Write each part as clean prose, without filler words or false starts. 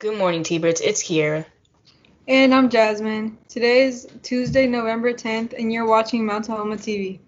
Good morning, T-Birds. It's Kiara. And I'm Jazmin. Today is Tuesday, November 10th, and you're watching Mount Tahoma TV.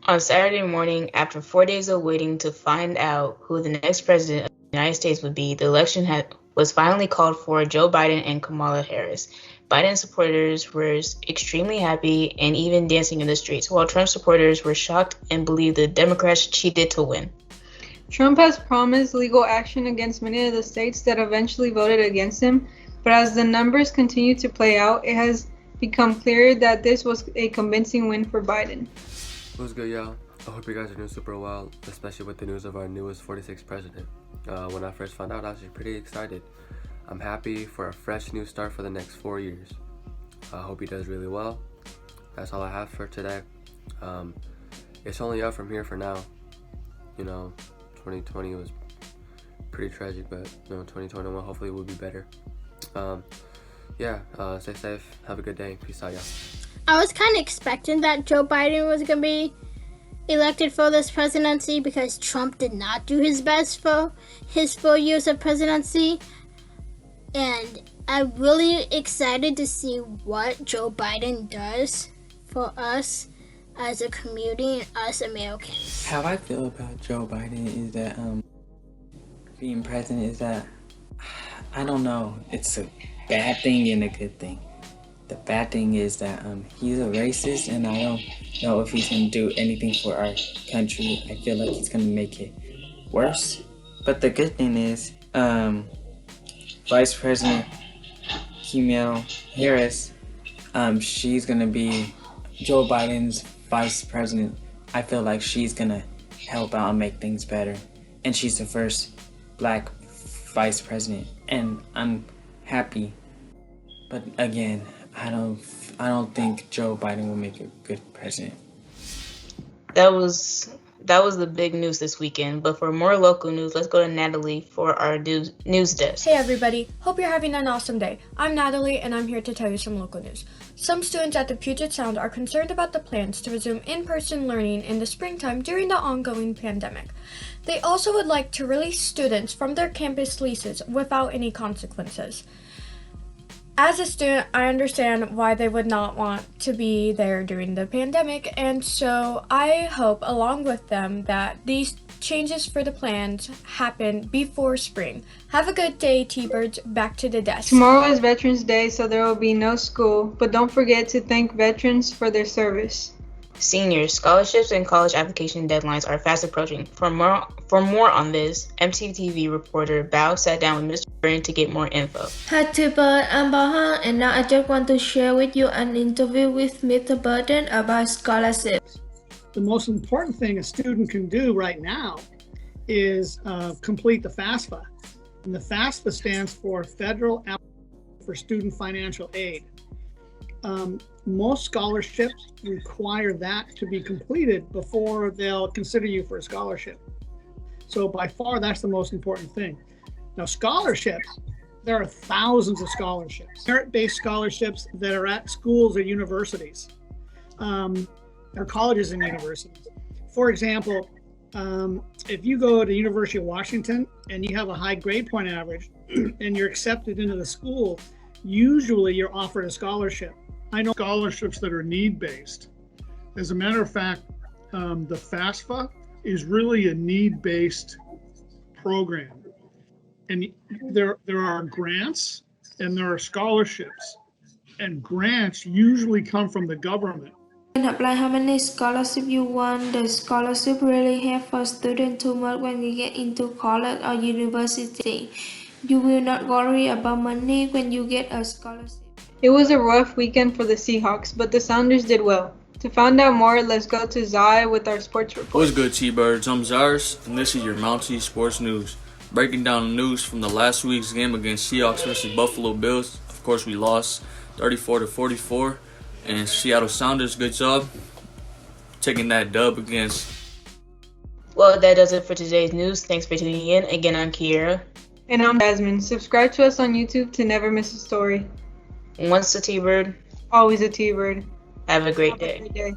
On Saturday morning, after 4 days of waiting to find out who the next president of the United States would be, the election was finally called for Joe Biden and Kamala Harris. Biden supporters were extremely happy and even dancing in the streets, while Trump supporters were shocked and believed the Democrats cheated to win. Trump has promised legal action against many of the states that eventually voted against him, but as the numbers continue to play out, it has become clear that this was a convincing win for Biden. What's good, y'all? I hope you guys are doing super well, especially with the news of our newest 46th president. When I first found out, I was pretty excited. I'm happy for a fresh new start for the next 4 years. I hope he does really well. That's all I have for today. It's only up from here for now. 2020 was pretty tragic, but 2021 hopefully will be better. Stay safe. Have a good day. Peace out, y'all. I was kind of expecting that Joe Biden was going to be elected for this presidency because Trump did not do his best for his 4 years of presidency. And I'm really excited to see what Joe Biden does for us as a community and us Americans. How I feel about Joe Biden is that being president is that, I don't know, it's a bad thing and a good thing. The bad thing is that he's a racist, and I don't know if he's going to do anything for our country. I feel like he's going to make it worse. But the good thing is, Vice President Kamala Harris, she's going to be Joe Biden's vice president. I feel like she's going to help out and make things better. And she's the first black vice president, and I'm happy. But again, I don't think Joe Biden will make a good president. That was the big news this weekend. But for more local news, let's go to Nataly for our news desk. Hey everybody, hope you're having an awesome day. I'm Nataly and I'm here to tell you some local news. Some students at the Puget Sound are concerned about the plans to resume in-person learning in the springtime during the ongoing pandemic. They also would like to release students from their campus leases without any consequences. As a student, I understand why they would not want to be there during the pandemic, and so I hope, along with them, that these changes for the plans happen before spring. Have a good day, T-Birds. Back to the desk. Tomorrow is Veterans Day, so there will be no school, but don't forget to thank veterans for their service. Seniors, scholarships and college application deadlines are fast approaching. For more on this, MTV reporter Bao sat down with Mr. Burn to get more info. Hi T-Bird, I'm Baha, and now I just want to share with you an interview with Mr. Burden about scholarships. The most important thing a student can do right now is complete the FAFSA. And the FAFSA stands for Federal Application for Student Financial Aid. Most scholarships require that to be completed before they'll consider you for a scholarship. So by far, that's the most important thing. Now, scholarships, there are thousands of scholarships. Merit-based scholarships that are at schools or universities, or colleges and universities. For example, if you go to University of Washington and you have a high grade point average and you're accepted into the school, usually you're offered a scholarship. I know scholarships that are need-based. As a matter of fact, the FAFSA is really a need-based program. And there are grants and there are scholarships. And grants usually come from the government. You can apply how many scholarships you want. The scholarship really help for students too much when you get into college or university. You will not worry about money when you get a scholarship. It was a rough weekend for the Seahawks, but the Sounders did well. To find out more, let's go to Zai with our sports report. What's good, T-Birds? I'm Zirus, and this is your Mountie Sports News. breaking down the news from the last week's game against Seahawks versus Buffalo Bills. Of course, we lost 34-44. And Seattle Sounders, good job taking that dub against. Well, that does it for today's news. Thanks for tuning in. Again, I'm Kiara. And I'm Jazmin. Subscribe to us on YouTube to never miss a story. Once a T-Bird, Always a T-Bird. have a great Have day. a great day.